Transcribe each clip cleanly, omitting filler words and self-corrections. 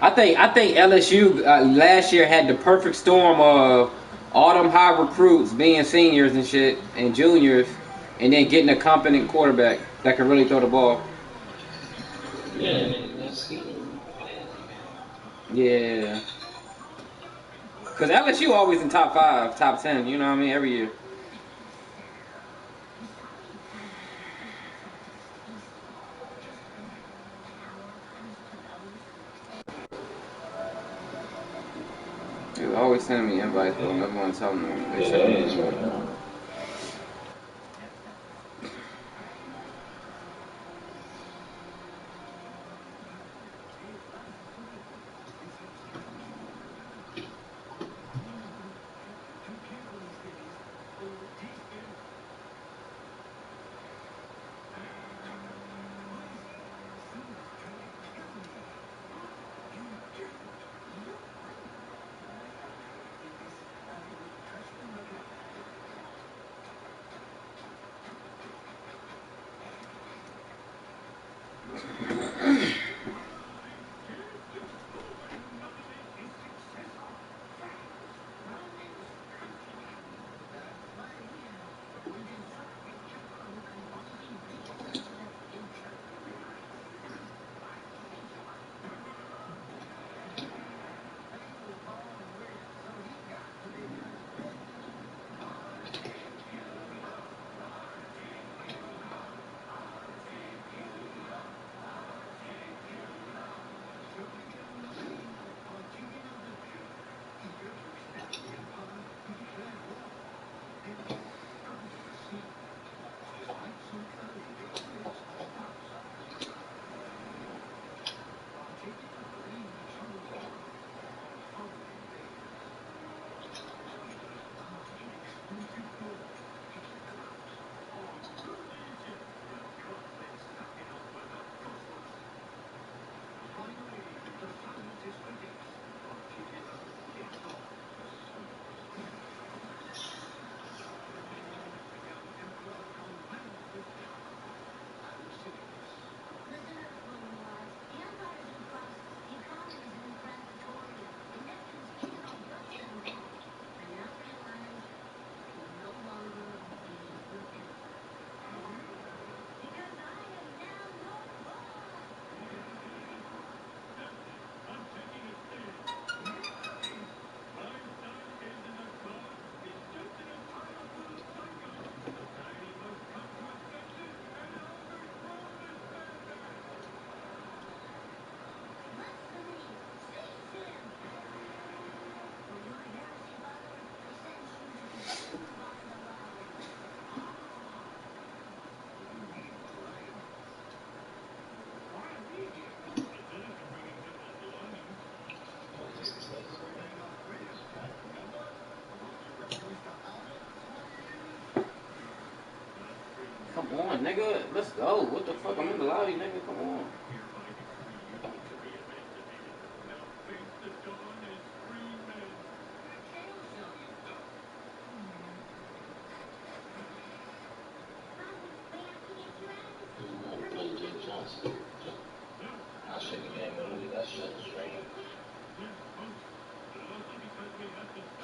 I think LSU last year had the perfect storm of all them high recruits being seniors and shit and juniors, and then getting a competent quarterback that can really throw the ball. Yeah, that's Yeah. Cause LSU always in top 5, top 10. You know what I mean? Every year. They was always sending me invites, but everyone telling them they sent me an invite. Come on, nigga. Let's go. What the fuck? I'm in the lobby, nigga. Come on.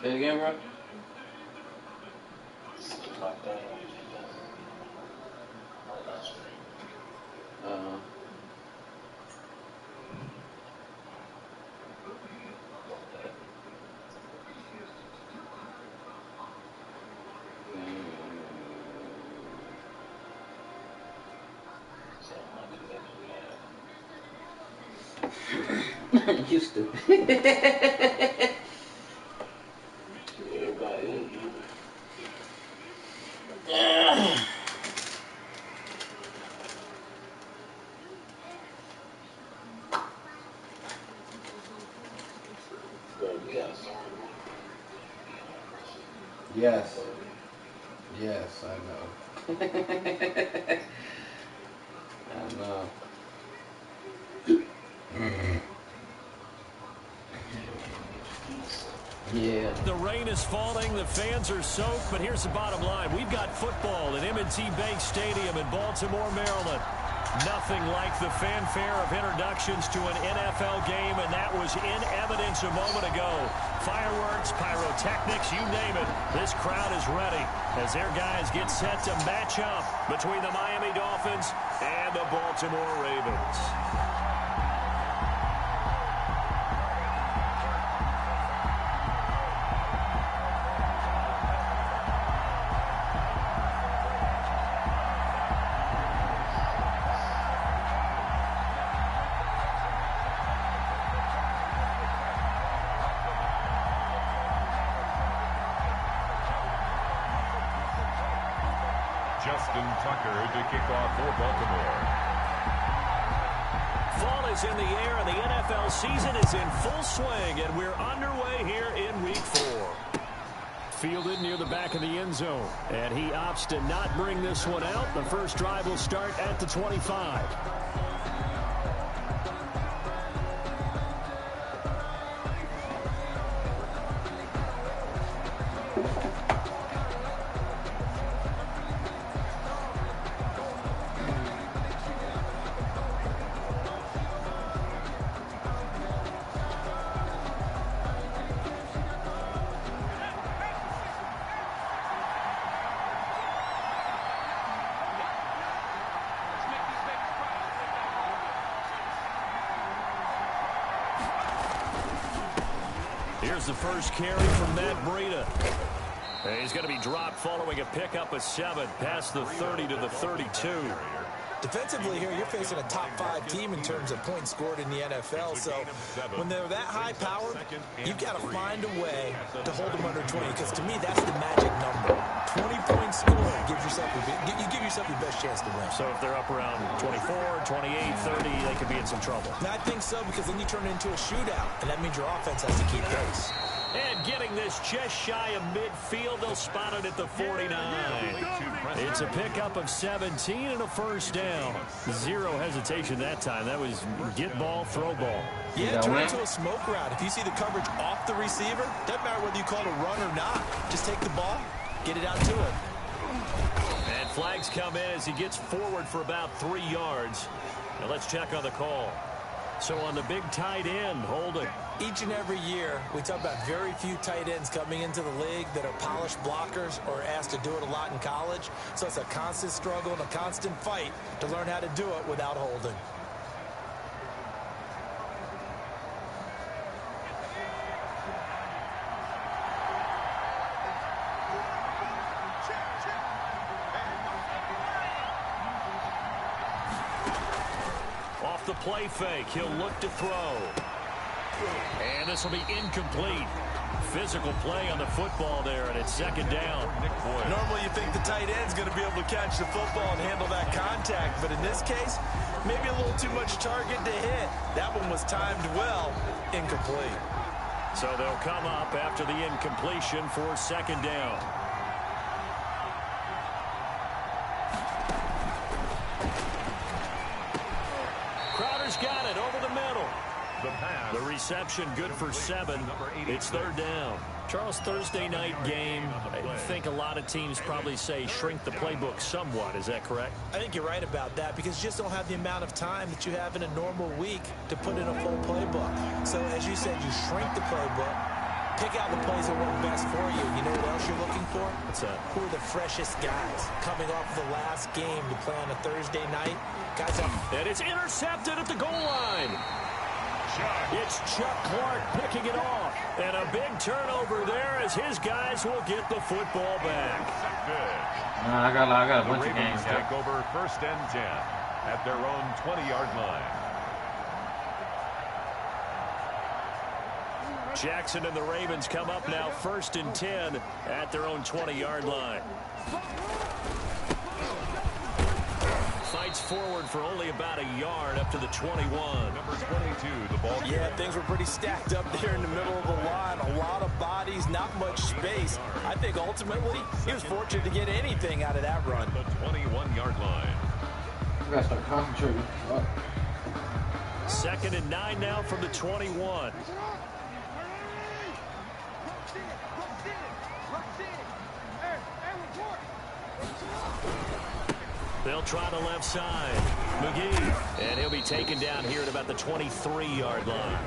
Say it again, bro. Uh, you stupid. Yes. Yes, I know. I know. Yeah. The rain is falling, the fans are soaked, but here's the bottom line. We've got football at M&T Bank Stadium in Baltimore, Maryland. Nothing like the fanfare of introductions to an NFL game, and that was in evidence a moment ago. Fireworks, pyrotechnics, you name it. This crowd is ready as their guys get set to match up between the Miami Dolphins and the Baltimore Ravens. Justin Tucker to kick off for Baltimore. Fall is in the air, and the NFL season is in full swing, and we're underway here in Week 4. Fielded near the back of the end zone, and he opts to not bring this one out. The first drive will start at the 25. Here's the first carry from Matt Breida. He's going to be dropped following a pickup of 7 past the 30 to the 32. Defensively here, you're facing a top-5 team in terms of points scored in the NFL. So when they're that high-powered, you've got to find a way to hold them under 20. Because to me, that's the magic number. 20 points scored gives yourself you give yourself your best chance to win. So if they're up around 24, 28, 30, they could be in some trouble. And I think so, because then you turn it into a shootout, and that means your offense has to keep pace. And getting this just shy of midfield, they'll spot it at the 49. It's a pickup of 17 and a first down. Zero hesitation that time. That was get ball, throw ball. Yeah, turn it into a smoke route. If you see the coverage off the receiver, doesn't matter whether you call it a run or not. Just take the ball, get it out to him. And flags come in as he gets forward for about 3 yards. Now let's check on the call. So on the big tight end, holding. Each and every year, we talk about very few tight ends coming into the league that are polished blockers or asked to do it a lot in college. So it's a constant struggle and a constant fight to learn how to do it without holding. The play fake. He'll look to throw. And this will be incomplete. Physical play on the football there, and it's second down. Normally you think the tight end's going to be able to catch the football and handle that contact, but in this case, maybe a little too much target to hit. That one was timed well. Incomplete. So they'll come up after the incompletion for second down. Got it over the middle. The reception good for 7. It's third down. Charles, Thursday night game. I think a lot of teams probably say shrink the playbook somewhat. Is that correct? I think you're right about that, because you just don't have the amount of time that you have in a normal week to put in a full playbook. So as you said, you shrink the playbook. Pick out the plays that work best for you. You know what else you're looking for? What's that? Who are the freshest guys coming off the last game to play on a Thursday night? Guys up. And it's intercepted at the goal line. It's Chuck Clark picking it off. And a big turnover there as his guys will get the football back. I got a bunch the of games. Ravens take over first and 10 at their own 20-yard line. Jackson and the Ravens come up now first and 10 at their own 20-yard line. Fights forward for only about a yard up to the 21. Number 22, the ball. Yeah, things were pretty stacked up there in the middle of the line. A lot of bodies, not much space. I think ultimately he was fortunate to get anything out of that run. The 21-yard line. You gotta start concentrating. Second and 9 now from the 21. They'll try the left side. McGee, and he'll be taken down here at about the 23-yard line.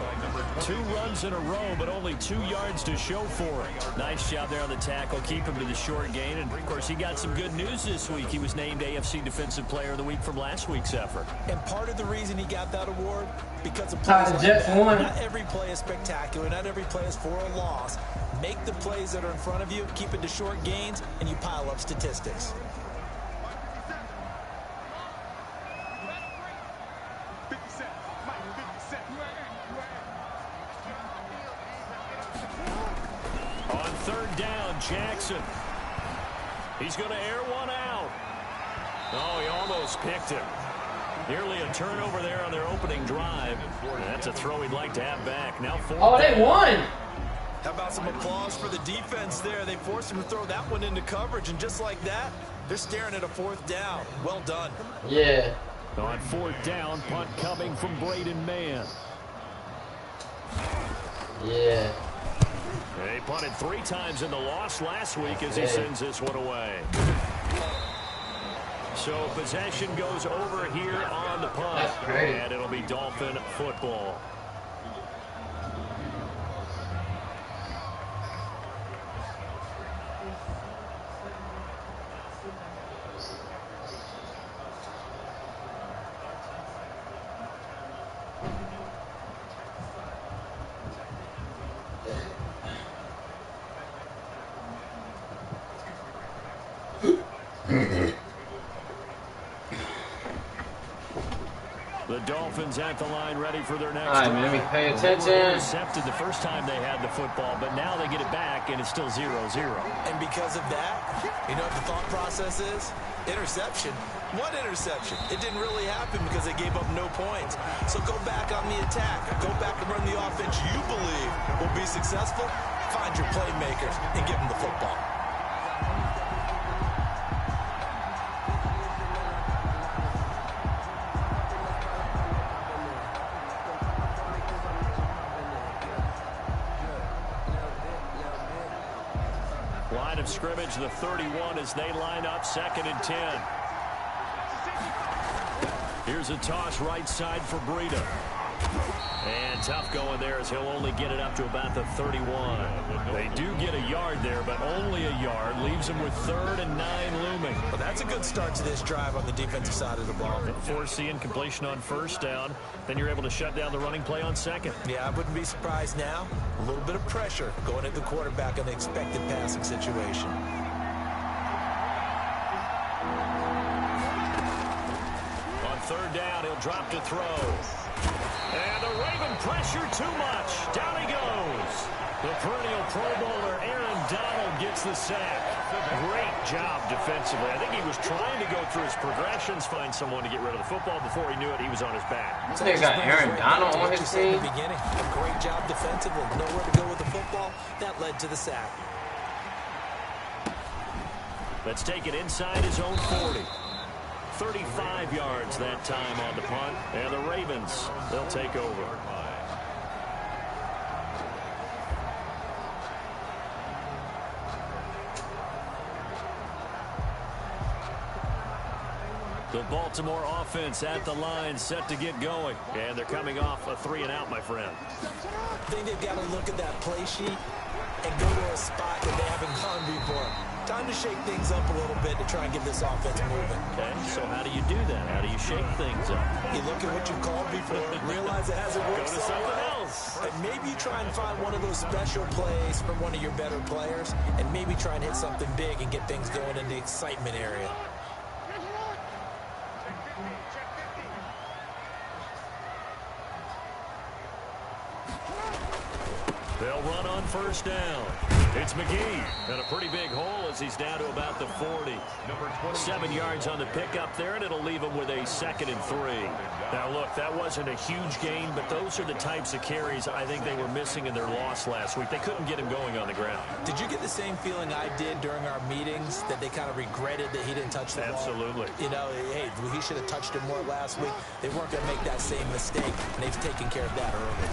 2 runs in a row, but only 2 yards to show for it. Nice job there on the tackle. Keep him to the short gain. And, of course, he got some good news this week. He was named AFC Defensive Player of the Week from last week's effort. And part of the reason he got that award, because of plays like Jets that. won. Not every play is spectacular. Not every play is for a loss. Make the plays that are in front of you, keep it to short gains, and you pile up statistics. On 3rd down, Jackson. He's going to air one out. Oh, he almost picked him. Nearly a turnover there on their opening drive. That's a throw he'd like to have back. Now 4th. Oh, they won. How about some applause for the defense there? They forced him to throw that one into coverage, and just like that, they're staring at a 4th down. Well done. Yeah. On 4th down, punt coming from Braden Mann. Yeah. They punted 3 times in the loss last week as he sends this one away. So possession goes over here on the punt. That's great. And it'll be Dolphin football. The Dolphins at the line, ready for their next All right, drive. man, let me pay They were attention. intercepted the first time they had the football, but now they get it back, and it's still 0-0. And because of that, you know what the thought process is? Interception. What interception? It didn't really happen because they gave up no points. So go back on the attack. Go back and run the offense you believe will be successful. Find your playmakers and give them the football. Line of scrimmage, the 31 as they line up, 2nd and 10. Here's a toss right side for Breida. And tough going there as he'll only get it up to about the 31. They do get a yard there, but only a yard. Leaves them with 3rd and 9 looming. Well, that's a good start to this drive on the defensive side of the ball. Force the incompletion on 1st down. Then you're able to shut down the running play on 2nd. Yeah, I wouldn't be surprised now. A little bit of pressure going at the quarterback in the expected passing situation. On 3rd down, he'll drop to throw. And the Raven pressure too much. Down he goes. The perennial Pro Bowler Aaron Donald gets the sack. Great job defensively. I think he was trying to go through his progressions, find someone to get rid of the football. Before he knew it, he was on his back. This nigga got Aaron Donald on his team. In the beginning, a great job defensively. Nowhere to go with the football. That led to the sack. Let's take it inside his own 40. 35 yards that time on the punt. And the Ravens, they'll take over. The Baltimore offense at the line, set to get going. And they're coming off a 3-and-out, my friend. I think they've got to look at that play sheet and go to a spot that they haven't gone before. Time to shake things up a little bit to try and get this offense moving. Okay, so how do you do that? How do you shake things up? You look at what you've called before, realize it hasn't Go worked to so something well. else. And maybe you try and find one of those special plays from one of your better players, and maybe try and hit something big and get things going in the excitement area. They'll run on 1st down. It's McGee. And a pretty big hole as he's down to about the 40. 7 yards on the pickup there, and it'll leave him with a 2nd and 3. Now, look, that wasn't a huge gain, but those are the types of carries I think they were missing in their loss last week. They couldn't get him going on the ground. Did you get the same feeling I did during our meetings, that they kind of regretted that he didn't touch the ball? Absolutely. You know, hey, he should have touched it more last week. They weren't going to make that same mistake, and they've taken care of that early.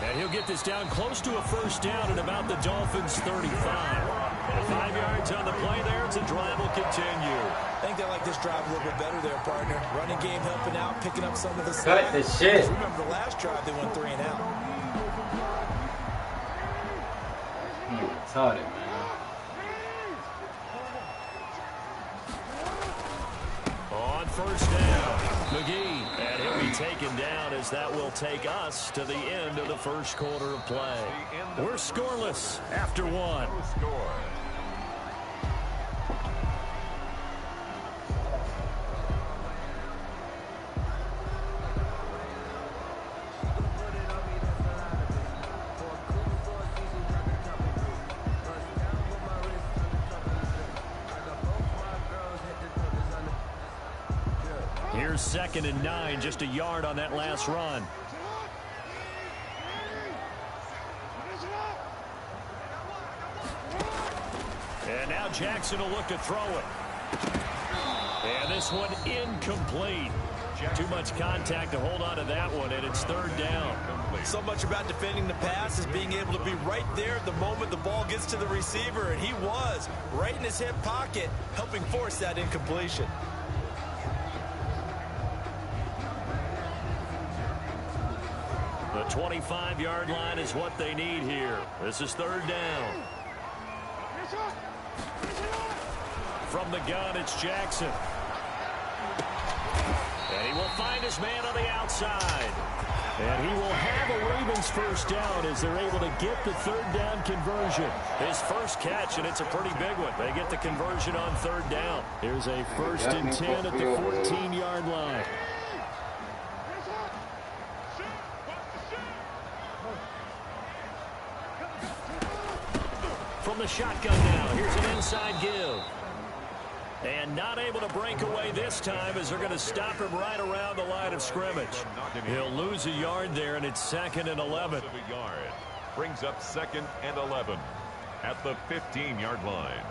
And he'll get this down close to a 1st down at about the Dolphins' 35. 5 yards on the play there. It's a drive will continue. I think they like this drive a little bit better there, partner. Running game helping out, picking up some of the Cut slack. the shit. Remember the last drive, they went 3 and out. Retarded, man. On first down, McGee. And he'll be taken down as that will take us to the end of the first quarter of play. We're scoreless after 1. Here's 2nd and 9, just a yard on that last run. And now Jackson will look to throw it. And this one incomplete. Too much contact to hold on to that one, and it's 3rd down. So much about defending the pass is being able to be right there the moment the ball gets to the receiver, and he was right in his hip pocket, helping force that incompletion. The 25-yard line is what they need here. This is 3rd down. From the gun, it's Jackson. And he will find his man on the outside. And he will have a Ravens first down as they're able to get the 3rd down conversion. His first catch, and it's a pretty big one. They get the conversion on 3rd down. Here's a 1st and 10 at the 14-yard line. From the shotgun now, here's an inside give. And not able to break away this time as they're going to stop him right around the line of scrimmage. He'll lose a yard there, and it's 2nd and 11. Brings up 2nd and 11 at the 15-yard line.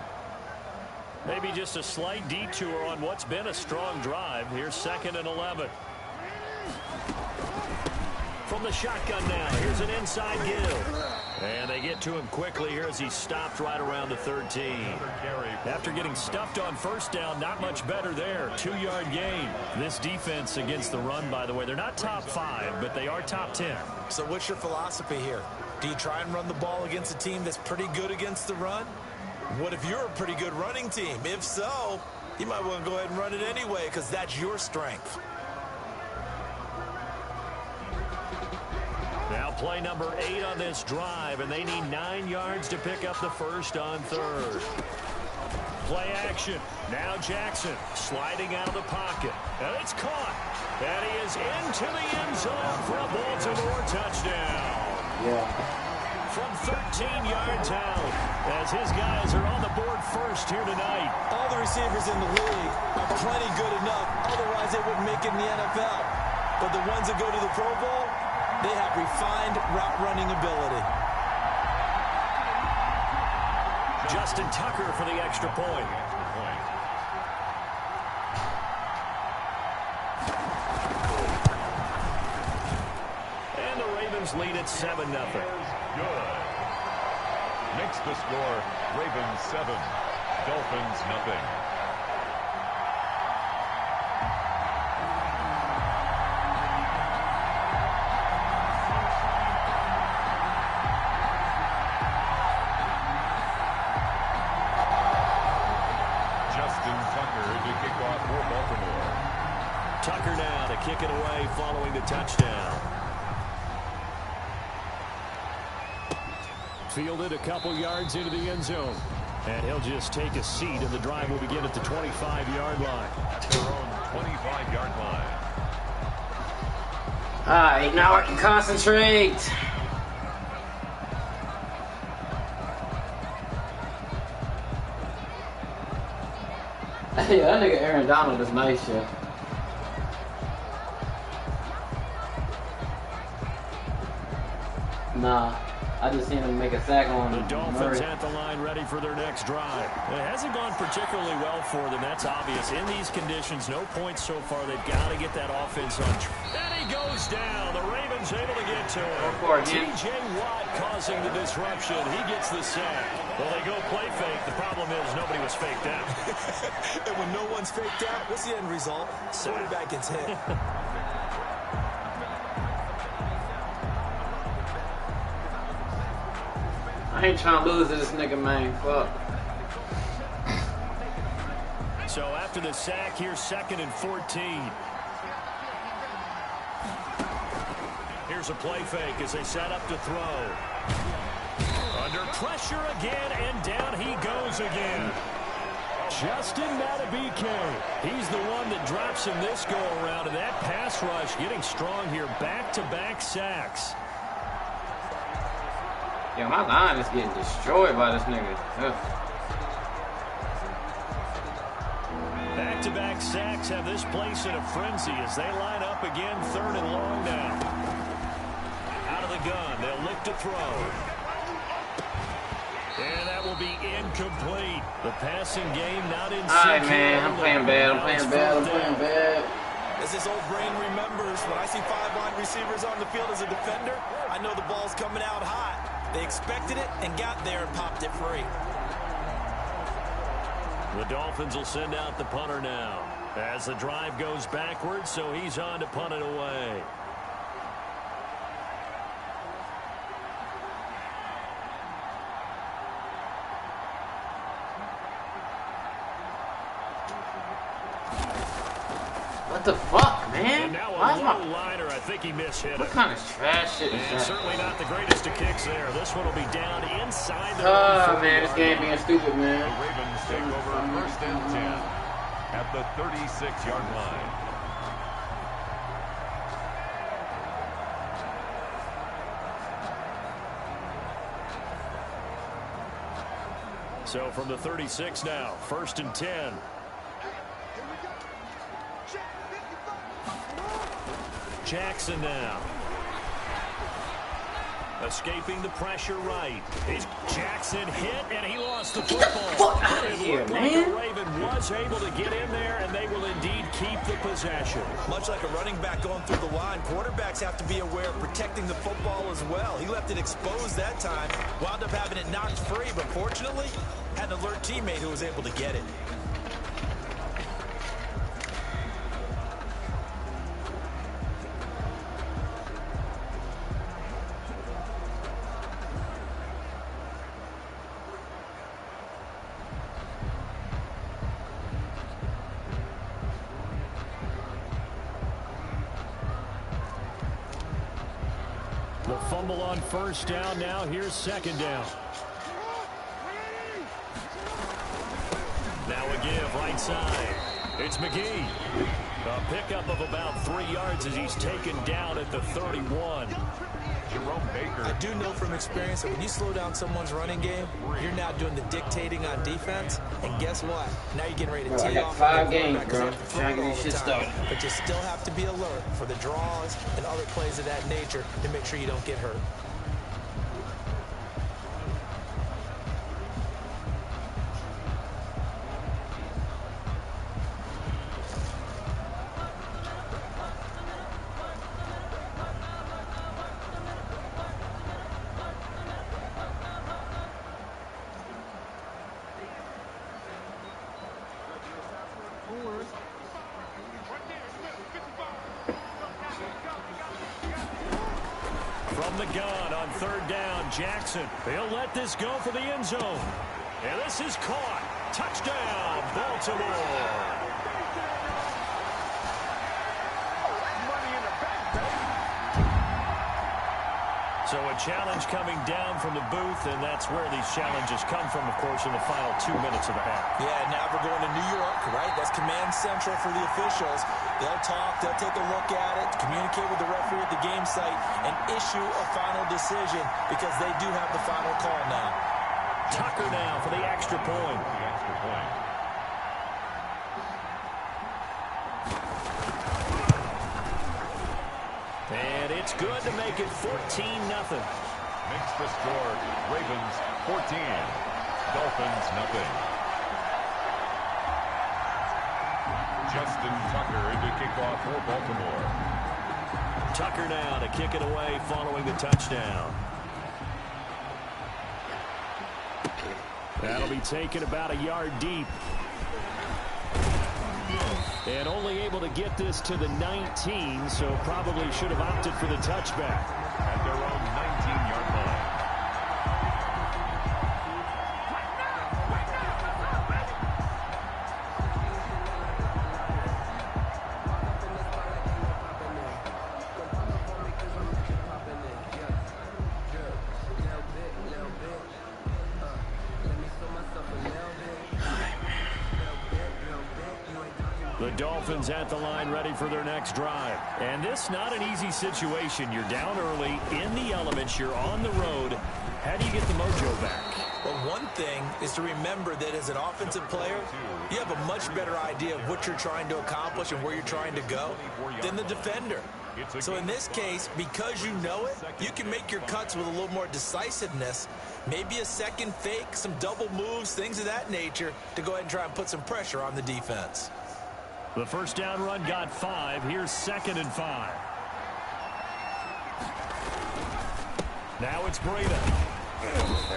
Maybe just a slight detour on what's been a strong drive. Here's 2nd and 11. From the shotgun now, here's an inside give. And they get to him quickly here as he's stopped right around the 13. After getting stuffed on first down, not much better there. 2-yard gain. This defense against the run, by the way, they're not top 5, but they are top 10. So what's your philosophy here? Do you try and run the ball against a team that's pretty good against the run? What if you're a pretty good running team? If so, you might want to go ahead and run it anyway because that's your strength. Now play number 8 on this drive, and they need 9 yards to pick up the first on 3rd. Play action. Now Jackson sliding out of the pocket. And it's caught. And he is into the end zone for a Baltimore touchdown. Yeah. From 13 yards out, as his guys are on the board first here tonight. All the receivers in the league are plenty good enough. Otherwise, they wouldn't make it in the NFL. But the ones that go to the Pro Bowl, they have refined route running ability. Justin Tucker for the extra point. And the Ravens lead at 7-0. Good. Makes the score Ravens 7, Dolphins nothing. Tucker now to kick it away following the touchdown. Fielded a couple yards into the end zone. And he'll just take a seat, and the drive will begin at the 25-yard line. At their own 25-yard line. All right, now I can concentrate. Yeah, that nigga Aaron Donald is nice, yeah. Nah, I just seen him make a sack on The Dolphins Murray. at the line ready for their next drive. It hasn't gone particularly well for them. That's obvious. In these conditions, no points so far. They've got to get that offense on track. And he goes down. The Ravens Dolphins able to get to him. for it again. T.J. Watt causing the disruption. He gets the sack. Well, they go play fake. The problem is nobody was faked out. And when no one's faked out, what's the end result? Quarterback gets hit. I ain't trying to lose to this nigga, man. Fuck. So after the sack, here's 2nd and 14. Here's a play fake as they set up to throw. Under pressure again, and down he goes again. Justin Matabike. He's the one that drops him this go-around, and that pass rush getting strong here. Back-to-back sacks. Yo, my line is getting destroyed by this nigga. Ugh. Back-to-back sacks have this place in a frenzy as they line up again, 3rd and long now. Out of the gun, they'll look to throw. And that will be incomplete. The passing game not in sync. All right, man. I'm playing bad. As this old brain remembers, when I see 5 wide receivers on the field as a defender, I know the ball's coming out hot. They expected it and got there and popped it free. The Dolphins will send out the punter now as the drive goes backwards, so he's on to punt it away. What the fuck, man? And now Why is a my... low liner. I think he mishit What it. kind of trash shit is And that? certainly not the greatest of kicks there. This one will be down inside the Oh, man, this game being stupid, man. The Ravens take over 1st and 10 at the 36-yard line. So from the 36 now, 1st and 10. Jackson now. Escaping the pressure right. He's Jackson hit, and he lost the football. Fuck out of here, Like man. the Raven was able to get in there, and they will indeed keep the possession. Much like a running back going through the line, quarterbacks have to be aware of protecting the football as well. He left it exposed that time, wound up having it knocked free, but fortunately, had an alert teammate who was able to get it. The fumble on 1st down now. Here's 2nd down. Now a give right side. It's McGee. A pickup of about 3 yards as he's taken down at the 31. Jerome Baker. I do know from experience that when you slow down someone's running game, you're now doing the dictating on defense. And guess what? Now you're getting ready to Bro, I tee got off. 5 on the games, quarterback 'cause bro. they have to throw Trying to it get all this the shit time. started. But you still have to be alert for the draws and other plays of that nature to make sure you don't get hurt. From the gun on 3rd down, Jackson. He'll let this go for the end zone. And this is caught. Touchdown, Baltimore. So a challenge coming down from the booth, and that's where these challenges come from, of course, in the final 2 minutes of the half. Yeah, now we're going to New York, right? That's command central for the officials. They'll talk, they'll take a look at it, communicate with the referee at the game site, and issue a final decision because they do have the final call now. Tucker now for the extra point. And it's good to make it 14-0. Makes the score Ravens 14, Dolphins nothing. Justin Tucker into kickoff for Baltimore. Tucker now to kick it away following the touchdown. That'll be taken about a yard deep. And only able to get this to the 19, so probably should have opted for the touchback. At their own 19-yard line. The Dolphins at the line ready for their next drive. And this not an easy situation. You're down early, in the elements, you're on the road. How do you get the mojo back? Well, one thing is to remember that as an offensive player, you have a much better idea of what you're trying to accomplish and where you're trying to go than the defender. So in this case, because you know it, you can make your cuts with a little more decisiveness. Maybe a second fake, some double moves, things of that nature to go ahead and try and put some pressure on the defense. The first down run got 5. Here's 2nd and 5. Now it's Breida.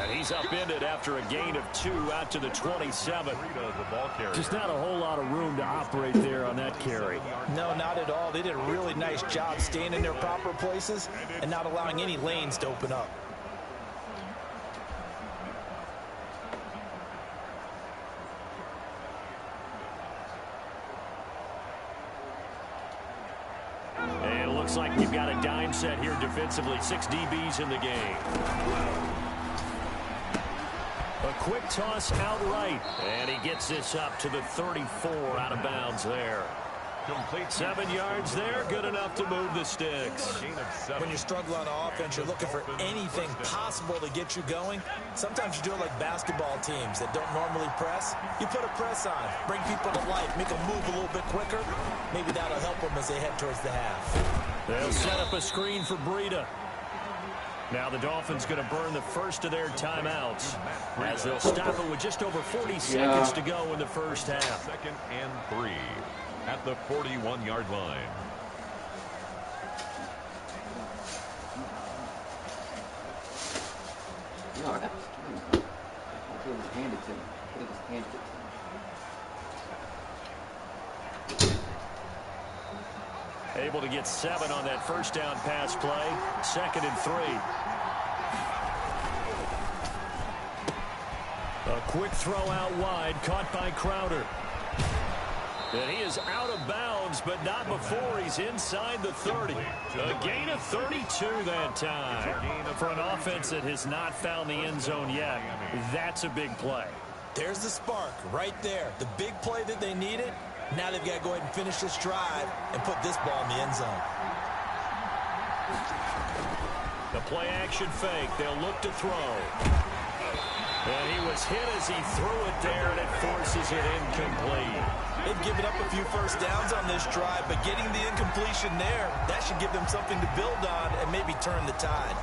And he's upended after a gain of 2 out to the 27. Just not a whole lot of room to operate there on that carry. No, not at all. They did a really nice job staying in their proper places and not allowing any lanes to open up. And it looks like you've got a dime set here defensively. 6 DBs in the game. A quick toss outright. And he gets this up to the 34 out of bounds there. 7 yards there, good enough to move the sticks. When you struggle on offense, you're looking for anything possible to get you going. Sometimes you do it like basketball teams that don't normally press. You put a press on, bring people to life, make them move a little bit quicker. Maybe that'll help them as they head towards the half. They'll set up a screen for Breida. Now the Dolphins going to burn the first of their timeouts as they'll stop it with just over 40 seconds to go in the first half. 2nd and 3 at the 41-yard line. No, I got this game. I could have handed to me. I could have just handed it to me. Able to get 7 on that first down pass play. 2nd and 3. A quick throw out wide, caught by Crowder. And he is out of bounds, but not before he's inside the 30. A gain of 32 that time. For an offense that has not found the end zone yet, that's a big play. There's the spark right there. The big play that they needed. Now they've got to go ahead and finish this drive and put this ball in the end zone. The play action fake. They'll look to throw. And he was hit as he threw it there, and it forces it incomplete. They've given up a few first downs on this drive, but getting the incompletion there, that should give them something to build on and maybe turn the tide.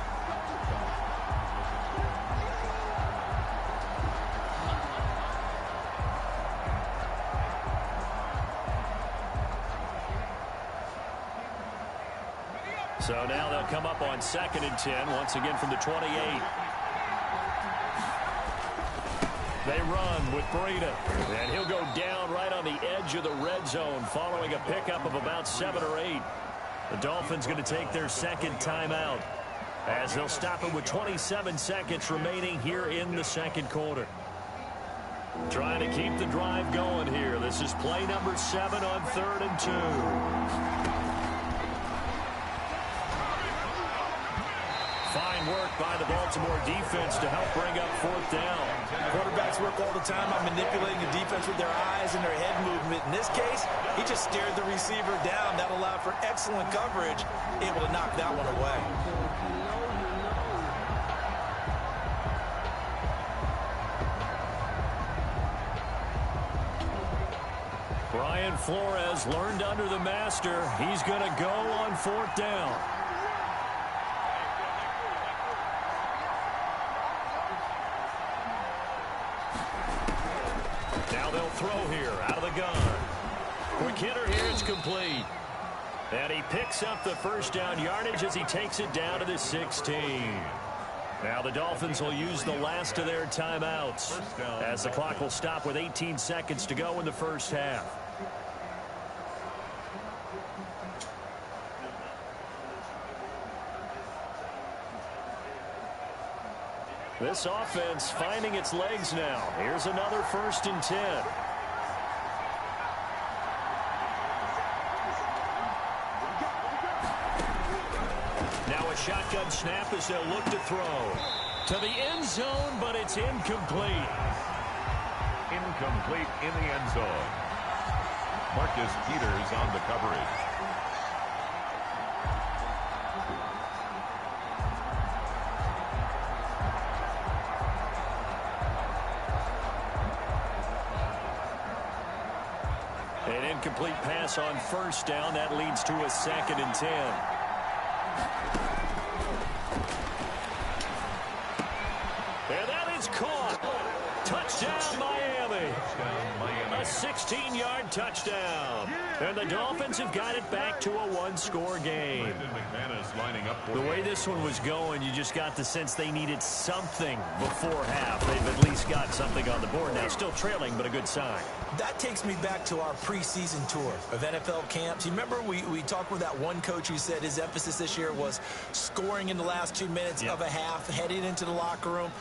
So now they'll come up on 2nd and 10, once again from the 28. They run with Breida, and he'll go down right on the edge of the red zone following a pickup of about 7 or 8. The Dolphins going to take their 2nd timeout as they'll stop it with 27 seconds remaining here in the 2nd quarter. Trying to keep the drive going here. This is play number 7 on 3rd and 2. Fine work by the Baltimore defense to help bring up 4th down. Quarterbacks work all the time on manipulating the defense with their eyes and their head movement. In this case, he just stared the receiver down. That allowed for excellent coverage, able to knock that one away. Brian Flores learned under the master. He's going to go on 4th down. Now they'll throw here out of the gun. Quick hitter here, it's complete. And he picks up the first down yardage as he takes it down to the 16. Now the Dolphins will use the last of their timeouts as the clock will stop with 18 seconds to go in the first half. This offense finding its legs now. Here's another 1st and 10. Now a shotgun snap as they'll look to throw. To the end zone, but it's incomplete. Incomplete in the end zone. Marcus Peters on the coverage. An incomplete pass on 1st down. That leads to a 2nd and 10. And that is caught. Touchdown, Miami. A 16-yard touchdown. And the Dolphins have got it back to a one-score game. The way this one was going, you just got the sense they needed something before half. They've at least got something on the board now. Still trailing, but a good sign. That takes me back to our preseason tour of NFL camps. You remember we talked with that one coach who said his emphasis this year was scoring in the last 2 minutes of a half, heading into the locker room.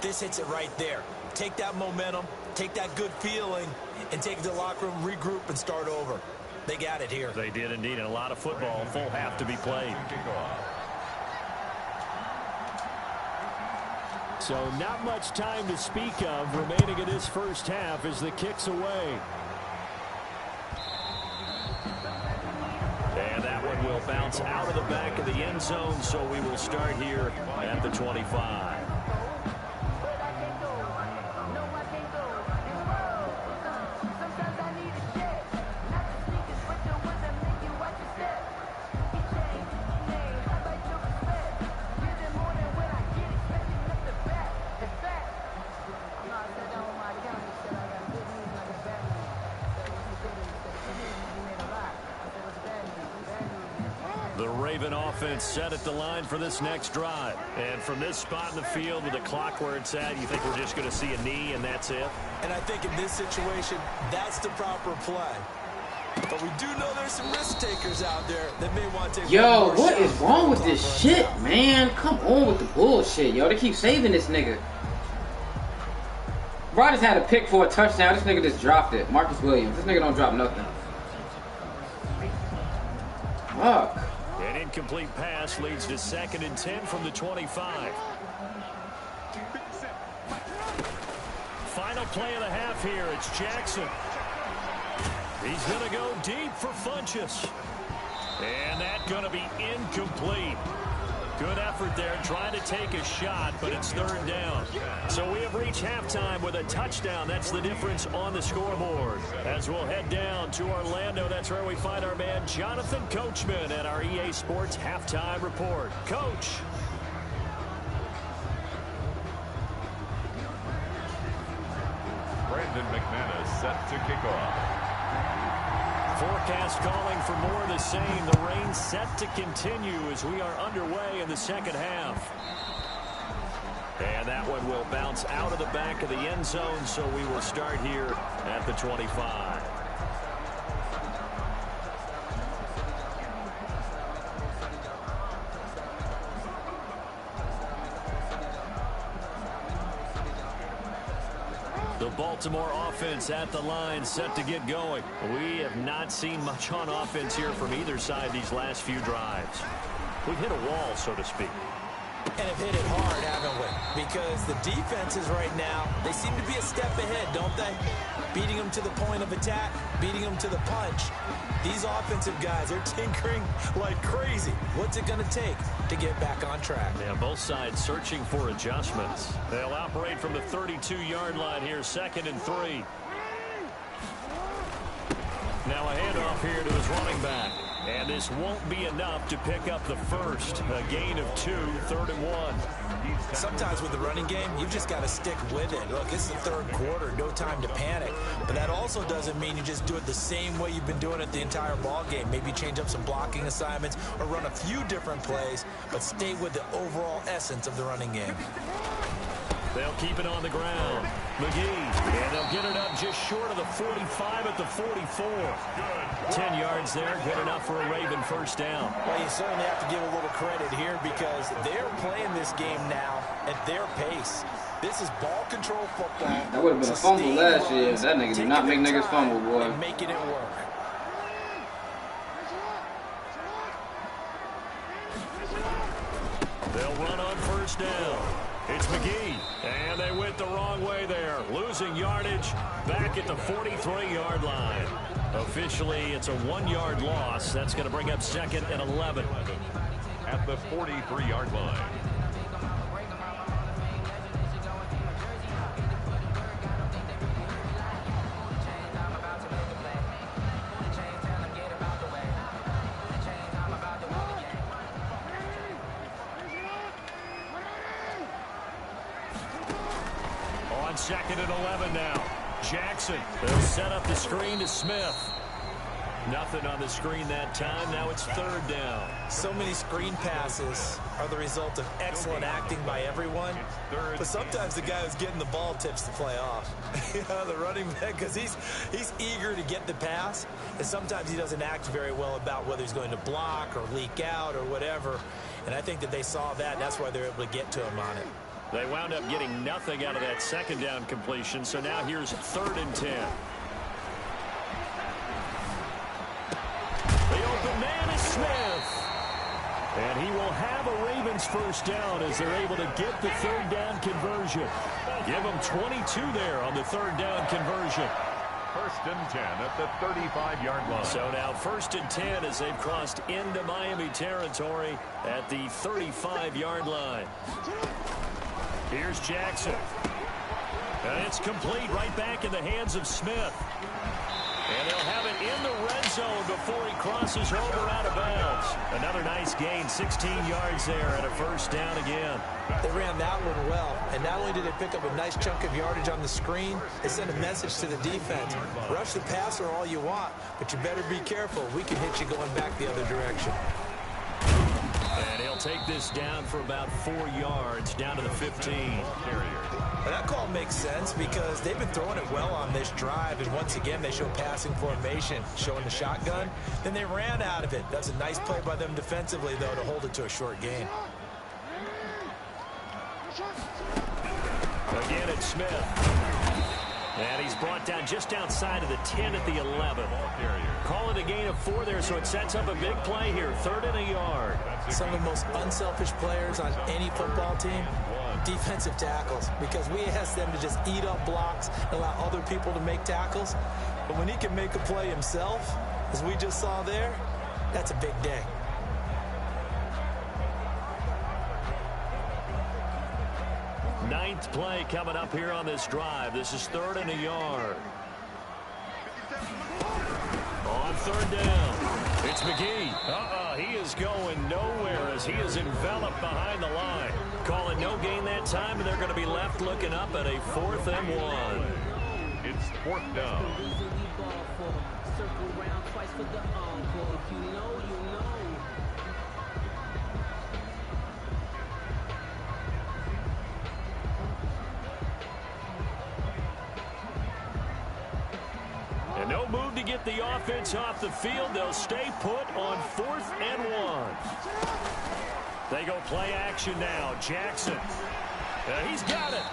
This hits it right there. Take that momentum, take that good feeling, and take it to the locker room, regroup, and start over. They got it here. They did indeed, and a lot of football, full half to be played. So not much time to speak of remaining in this first half as the kick's away. And that one will bounce out of the back of the end zone, so we will start here at the 25. The Raven offense set at the line for this next drive. And from this spot in the field with the clock where it's at, you think we're just going to see a knee and that's it? And I think in this situation, that's the proper play. But we do know there's some risk takers out there that may want to take. Yo, what is wrong with this shit, man? Come on with the bullshit, yo. They keep saving this nigga. Bro, I just had a pick for a touchdown. This nigga just dropped it. Marcus Williams. This nigga don't drop nothing. Fuck. An incomplete pass leads to 2nd and 10 from the 25. Final play of the half here. It's Jackson. He's going to go deep for Funchess. And that's going to be incomplete. Good effort there trying to take a shot, but it's 3rd down. So we have reached halftime with a touchdown. That's the difference on the scoreboard. As we'll head down to Orlando, that's where we find our man Jonathan Coachman at our EA Sports Halftime Report. Coach. Brandon McManus set to kick off. Forecast calling for more of the same. The rain set to continue as we are underway in the second half. And that one will bounce out of the back of the end zone, so we will start here at the 25. The Baltimore offense at the line, set to get going. We have not seen much on offense here from either side these last few drives. We've hit a wall, so to speak. And have hit it hard, haven't we? Because the defenses right now, they seem to be a step ahead, don't they? Beating them to the point of attack, beating them to the punch. These offensive guys are tinkering like crazy. What's it going to take to get back on track? Yeah, both sides searching for adjustments. They'll operate from the 32-yard line here, 2nd and 3. Now a handoff here to his running back. And this won't be enough to pick up the first. A gain of 2, 3rd and 1. Sometimes with the running game, you've just got to stick with it. Look, it's the third quarter, no time to panic. But that also doesn't mean you just do it the same way you've been doing it the entire ball game. Maybe change up some blocking assignments or run a few different plays, but stay with the overall essence of the running game. They'll keep it on the ground. McGee, and they'll get it up just short of the 45 at the 44. 10 yards there, good enough for a Raven first down. Well, you certainly have to give a little credit here because they're playing this game now at their pace. This is ball control football. That would have been a fumble last year. That nigga did not make niggas fumble, boy. Making it work. They'll run on first down. It's McGee, and they went the wrong way there. Losing yardage back at the 43-yard line. Officially, it's a 1-yard loss. That's going to bring up 2nd and 11. At the 43-yard line. On 2nd and 11 now. Jackson, they'll set up the screen to Smith. Nothing on the screen that time. Now it's 3rd down. So many screen passes are the result of excellent acting by everyone. But sometimes the guy who's getting the ball tips the play off. You know, the running back, because he's eager to get the pass. And sometimes he doesn't act very well about whether he's going to block or leak out or whatever. And I think that they saw that, and that's why they're able to get to him on it. They wound up getting nothing out of that 2nd down completion. So now here's 3rd and 10. The open man is Smith. And he will have a Ravens first down as they're able to get the 3rd down conversion. Give them 22 there on the 3rd down conversion. 1st and 10 at the 35-yard line. So now 1st and 10 as they've crossed into Miami territory at the 35-yard line. Here's Jackson. And it's complete right back in the hands of Smith. And they'll have it in the red zone before he crosses over out of bounds. Another nice gain, 16 yards there and a first down again. They ran that one well, and not only did they pick up a nice chunk of yardage on the screen, they sent a message to the defense. Rush the passer all you want, but you better be careful. We can hit you going back the other direction. And he'll take this down for about 4 yards, down to the 15. Well, that call makes sense because they've been throwing it well on this drive, and once again they show passing formation, showing the shotgun. Then they ran out of it. That's a nice play by them defensively, though, to hold it to a short gain. Again, it's Smith. And he's brought down just outside of the 10 at the 11. Call it a gain of 4 there, so it sets up a big play here. 3rd and a yard. Some of the most unselfish players on any football team, defensive tackles, because we ask them to just eat up blocks and allow other people to make tackles. But when he can make a play himself, as we just saw there, that's a big day. Ninth play coming up here on this drive. This is 3rd and a yard. On 3rd down, it's McGee. He is going nowhere as he is enveloped behind the line. Call it no gain that time, and they're going to be left looking up at a 4th and 1. It's 4th down. And no move to get the offense off the field. They'll stay put on 4th and 1. They go play action now. Jackson. He's got it.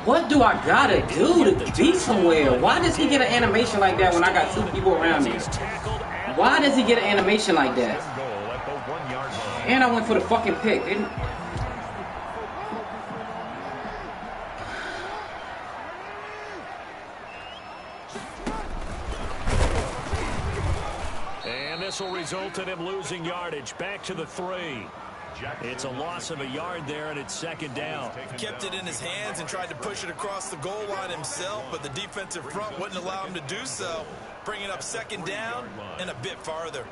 What do I gotta do to be somewhere? Why does he get an animation like that when I got 2 people around me? Why does he get an animation like that? And I went for the fucking pick. And this will result in him losing yardage. Back to the 3. It's a loss of a yard there, and it's 2nd down. He kept it in his hands and tried to push it across the goal line himself, but the defensive front wouldn't allow him to do so. Bringing up 2nd down and a bit farther.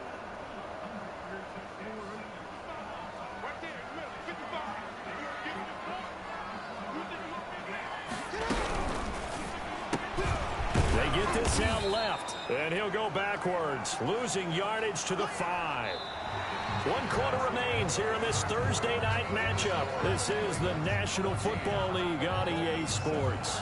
this out left. And he'll go backwards, losing yardage to the 5. 1 quarter remains here in this Thursday night matchup. This is the National Football League on EA Sports.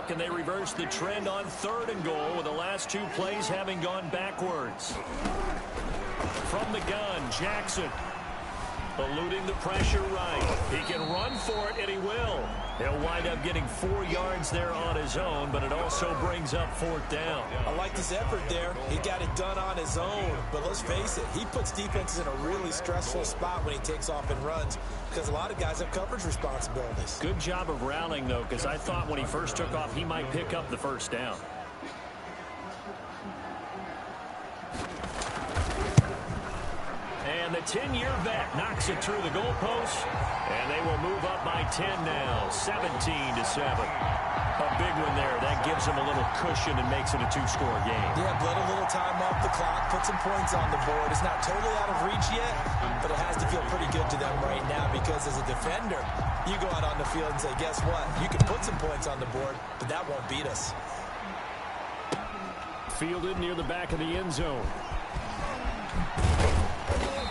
Can they reverse the trend on 3rd and goal with the last 2 plays having gone backwards? From the gun, Jackson. Eluding the pressure right. He can run for it, and he will. He'll wind up getting 4 yards there on his own, but it also brings up 4th down. I like his effort there. He got it done on his own. But let's face it, he puts defenses in a really stressful spot when he takes off and runs because a lot of guys have coverage responsibilities. Good job of rallying, though, because I thought when he first took off, he might pick up the 1st down. And the 10-year vet knocks it through the goalpost, and they will move up by 10 now, 17-7. A big one there. That gives them a little cushion and makes it a 2-score game. Yeah, bled a little time off the clock, put some points on the board. It's not totally out of reach yet, but it has to feel pretty good to them right now because as a defender, you go out on the field and say, guess what? You can put some points on the board, but that won't beat us. Fielded near the back of the end zone.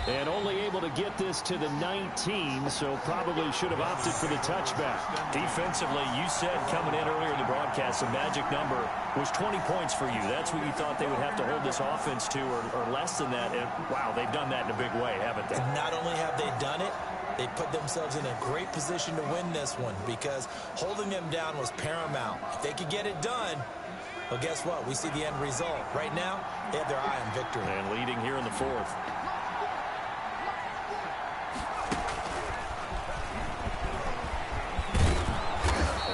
And only able to get this to the 19, so probably should have opted for the touchback. Defensively, you said coming in earlier in the broadcast, the magic number was 20 points for you. That's what you thought they would have to hold this offense to, or less than that. And, wow, they've done that in a big way, haven't they? And not only have they done it, they put themselves in a great position to win this one because holding them down was paramount. If they could get it done, well, guess what? We see the end result. Right now, they have their eye on victory. And leading here in the 4th.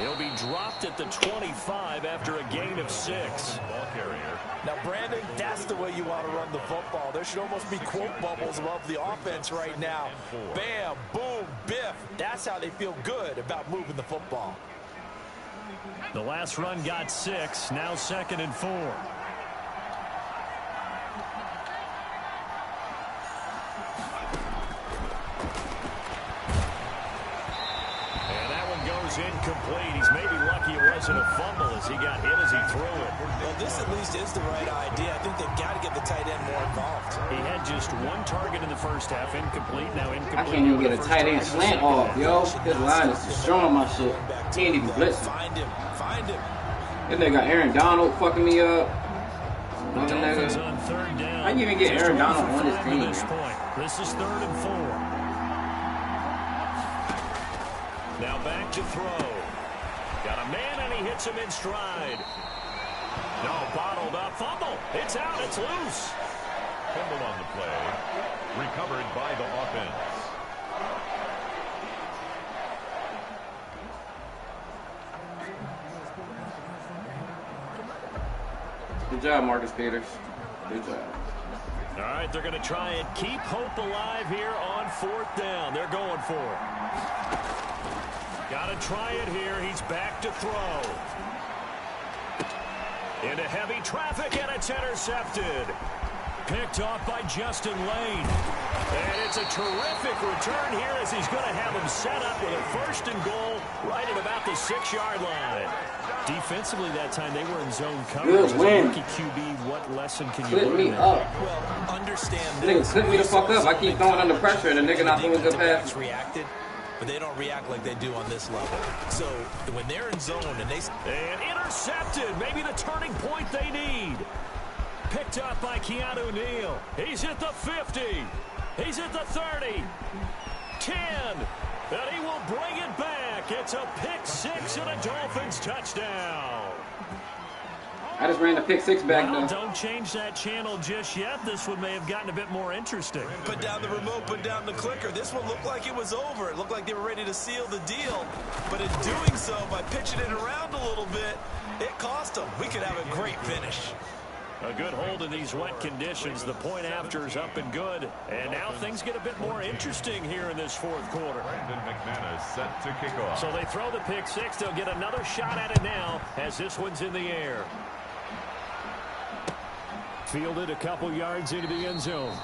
He'll be dropped at the 25 after a gain of 6. Ball carrier. Now, Brandon, that's the way you want to run the football. There should almost be quote bubbles above the offense right now. Bam, boom, biff. That's how they feel good about moving the football. The last run got 6. Now 2nd and 4. Incomplete. He's maybe lucky it wasn't a fumble as he got hit as he threw it. Well, this at least is the right idea. I think they've got to get the tight end more involved. He had just 1 target in the first half. Incomplete. Now incomplete. I can't even get a tight end slant off, yo. His line is destroying my shit. He ain't even blitzing. Find him. Find him. This nigga Aaron Donald fucking me up. Dolphins on 3rd down. How you even get Aaron Donald on this team? This is 3rd and 4. Now back to throw. Got a man and he hits him in stride. No, bottled up. Fumble. It's out. It's loose. Fumble on the play. Recovered by the offense. Good job, Marcus Peters. Good job. All right, they're going to try and keep hope alive here on 4th down. They're going for it. Got to try it here. He's back to throw. Into heavy traffic, and it's intercepted. Picked off by Justin Lane. And it's a terrific return here as he's going to have him set up with a 1st and goal right at about the 6-yard line. Defensively that time, they were in zone coverage. Good win. Rookie QB, what lesson can you Clip learn me there? up. Well, understand Nigga, clip me the fuck up. I keep throwing under pressure, and the nigga not throwing good passes. Reacted, but they don't react like they do on this level. So when they're in zone and they... And intercepted. Maybe the turning point they need. Picked up by Keanu Neal. He's at the 50. He's at the 30. 10. And he will bring it back. It's a pick 6 and a Dolphins touchdown. I just ran the pick 6 back Well, though. don't change that channel just yet. This one may have gotten a bit more interesting. Put down the remote, put down the clicker. This one looked like it was over. It looked like they were ready to seal the deal. But in doing so, by pitching it around a little bit, it cost them. We could have a great finish. A good hold in these wet conditions. The point after is up and good. And now things get a bit more interesting here in this fourth quarter. Brandon McManus set to kick off. So they throw the pick six. They'll get another shot at it now as this one's in the air. Fielded a couple yards into the end zone.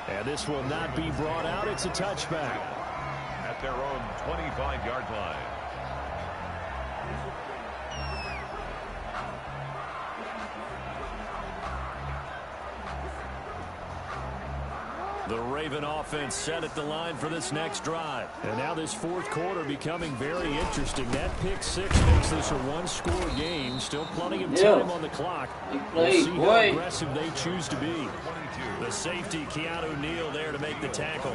And this will not be brought out. It's a touchback. At their own 25-yard line. The Raven offense set at the line for this next drive. And now this fourth quarter becoming very interesting. That pick six makes this a one-score game. Still plenty of time on the clock. We'll see how aggressive they choose to be. The safety, Keanu Neal, there to make the tackle.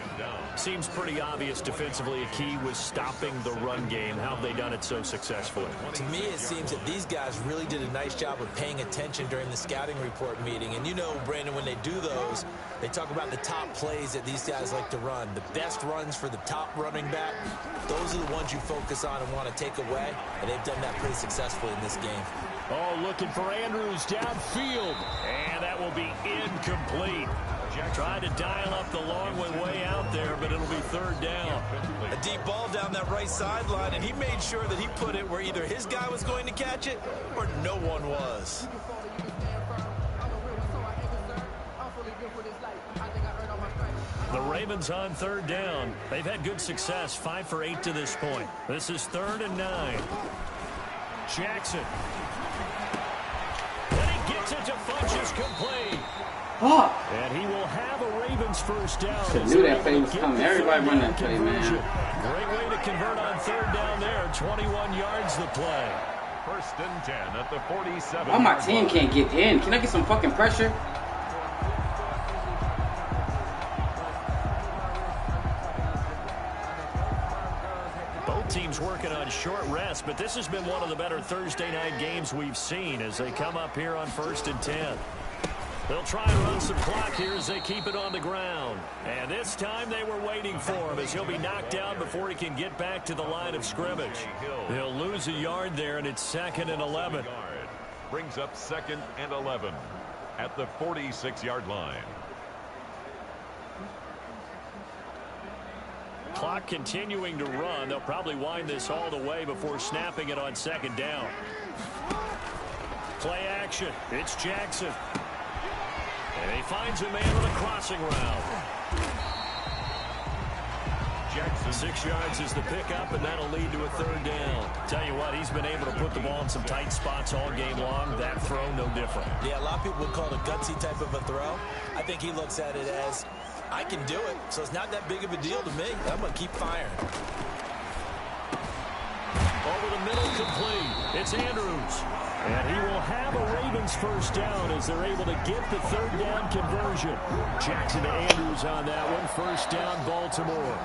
Seems pretty obvious defensively a key was stopping the run game. How have they done it so successfully? To me, it seems that these guys really did a nice job of paying attention during the scouting report meeting. And you know, Brandon, when they do those, they talk about the top plays that these guys like to run. The best runs for the top running back, those are the ones you focus on and want to take away. And they've done that pretty successfully in this game. Oh, looking for Andrews downfield. And that will be incomplete. Trying to dial up the long one way out there, but it'll be third down. A deep ball down that right sideline, and he made sure that he put it where either his guy was going to catch it or no one was. The Ravens on third down. They've had good success, 5 for 8 to this point. This is 3rd and 9. Jackson. And he gets it to Funchess complete. Oh. And he will have a Ravens first down. I knew that play was coming. Everybody run that play, man. Great way to convert on third down there. 21 yards the play. 1st and 10 at the 47. Why my team can't get in? Can I get some fucking pressure? Both teams working on short rest, but this has been one of the better Thursday night games we've seen as they come up here on 1st and 10. They'll try and run some clock here as they keep it on the ground. And this time they were waiting for him as he'll be knocked down before he can get back to the line of scrimmage. He'll lose a yard there, and it's 2nd and 11. Brings up 2nd and 11 at the 46-yard line. Clock continuing to run. They'll probably wind this all the way before snapping it on 2nd down. Play action. It's Jackson. And he finds a man on a crossing route. Jackson, 6 yards is the pickup, and that'll lead to a 3rd down. Tell you what, he's been able to put the ball in some tight spots all game long. That throw, no different. Yeah, a lot of people would call it a gutsy type of a throw. I think he looks at it as, I can do it, so it's not that big of a deal to me. I'm going to keep firing. Over the middle, complete. It's Andrews. And he will have a Ravens first down as they're able to get the 3rd down conversion. Jackson to Andrews on that one. First down, Baltimore.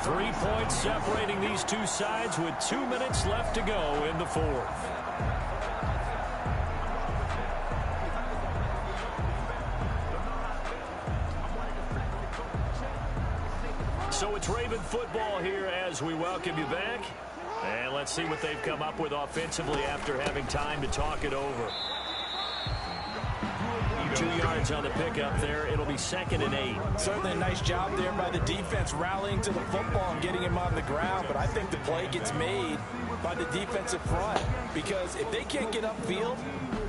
3 points separating these two sides with 2 minutes left to go in the 4th. So it's Raven football here as we welcome you back. And let's see what they've come up with offensively after having time to talk it over. 2 yards on the pickup there. It'll be 2nd and 8. Certainly a nice job there by the defense rallying to the football and getting him on the ground. But I think the play gets made by the defensive front. Because if they can't get upfield,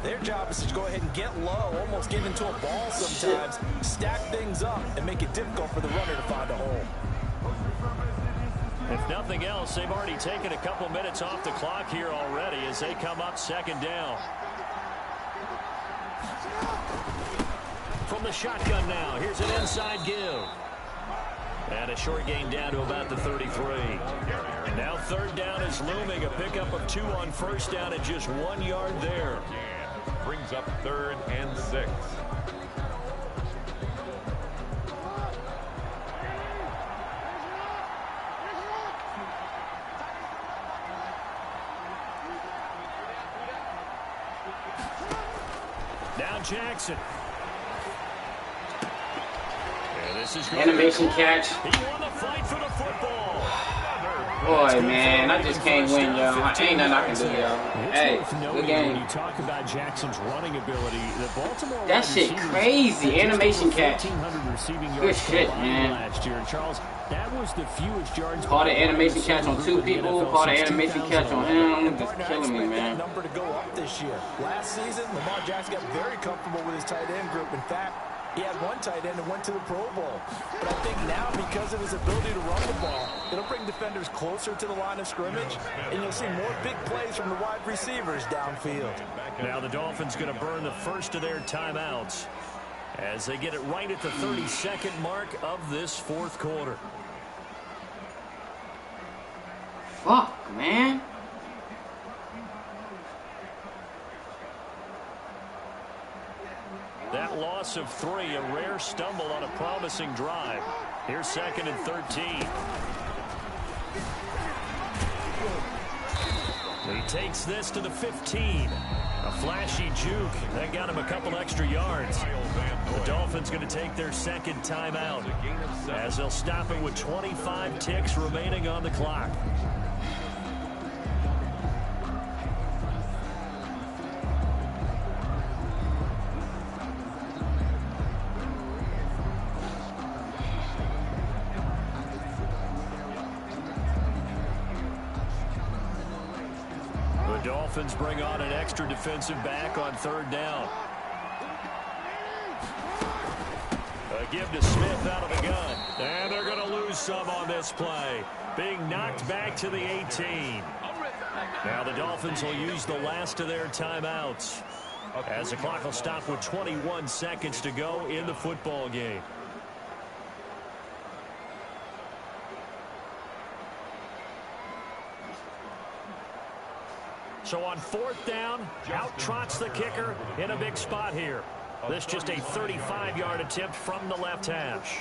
their job is to go ahead and get low, almost get into a ball sometimes, stack things up, and make it difficult for the runner to find a hole. If nothing else, they've already taken a couple minutes off the clock here already as they come up 2nd down. From the shotgun now, here's an inside give. And a short gain down to about the 33. Now 3rd down is looming, a pickup of 2 on 1st down at just 1 yard there. Brings up 3rd and 6. Now Jackson. And this is Animation catch. He won the fight for the football. Boy, man, I just can't win, yo. Ain't nothing I can do, yo. Hey, good game. When you talk about Jackson's running ability, the Baltimore that shit crazy. Animation catch. Good shit, man. Last year, Charles, that was the fewest yards. Call the animation catch on 2 people. Call the animation catch on him. Just killing me, man. Number to go up this year. Last season, Lamar Jackson got very comfortable with his tight end group. In fact, he had one tight end and went to the Pro Bowl. But I think now, because of his ability to run the ball, it'll bring defenders closer to the line of scrimmage, and you'll see more big plays from the wide receivers downfield. Now the Dolphins going to burn the first of their timeouts as they get it right at the 32nd mark of this fourth quarter. Fuck, man. That loss of 3, a rare stumble on a promising drive. Here's 2nd and 13. He takes this to the 15. A flashy juke. That got him a couple extra yards. The Dolphins going to take their second timeout as they'll stop it with 25 ticks remaining on the clock. Dolphins bring on an extra defensive back on 3rd down. A give to Smith out of the gun. And they're going to lose some on this play. Being knocked back to the 18. Now the Dolphins will use the last of their timeouts as the clock will stop with 21 seconds to go in the football game. So on 4th down, out trots the kicker in a big spot here. This just a 35-yard attempt from the left hash.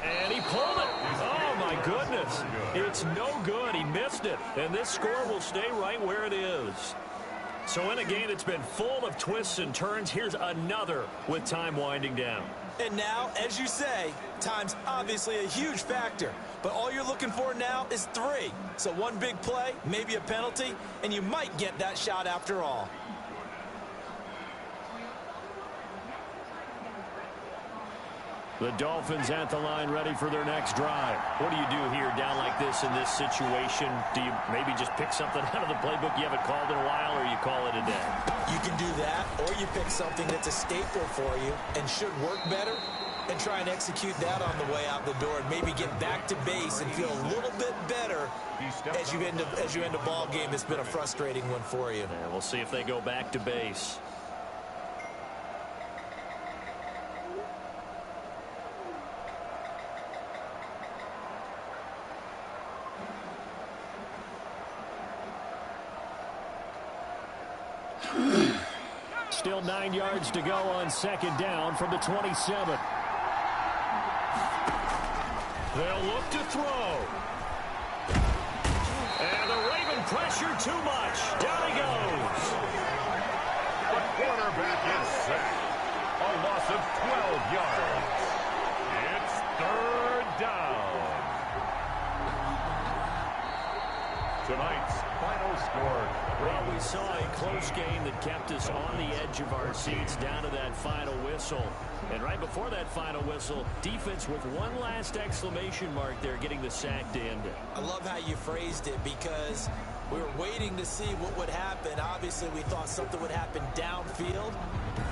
And he pulled it. Oh, my goodness. It's no good. He missed it. And this score will stay right where it is. So in a game that's been full of twists and turns, here's another with time winding down. And now, as you say, time's obviously a huge factor. But all you're looking for now is 3. So one big play, maybe a penalty, and you might get that shot after all. The Dolphins at the line ready for their next drive. What do you do here down like this in this situation? Do you maybe just pick something out of the playbook you haven't called in a while, or you call it a day? You can do that, or you pick something that's a staple for you and should work better and try and execute that on the way out the door and maybe get back to base and feel a little bit better as you end a ball game that's been a frustrating one for you. Yeah, we'll see if they go back to base. Still 9 yards to go on 2nd down from the 27. They'll look to throw. And the Raven pressure too much. Down he goes. The quarterback is sacked. A loss of 12 yards. It's 3rd down. Tonight's final score. Well, we saw a close game that kept us on the edge of our seats down to that final whistle. And right before that final whistle, defense with one last exclamation mark there, getting the sack to end it. I love how you phrased it, because we were waiting to see what would happen. Obviously, we thought something would happen downfield.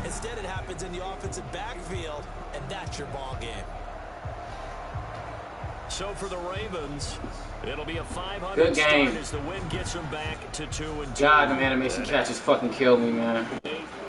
Instead, it happens in the offensive backfield, and that's your ball game. So for the Ravens, it'll be a 500 good game. start as the win gets them back to 2-2. God, the animation catches fucking killed me, man.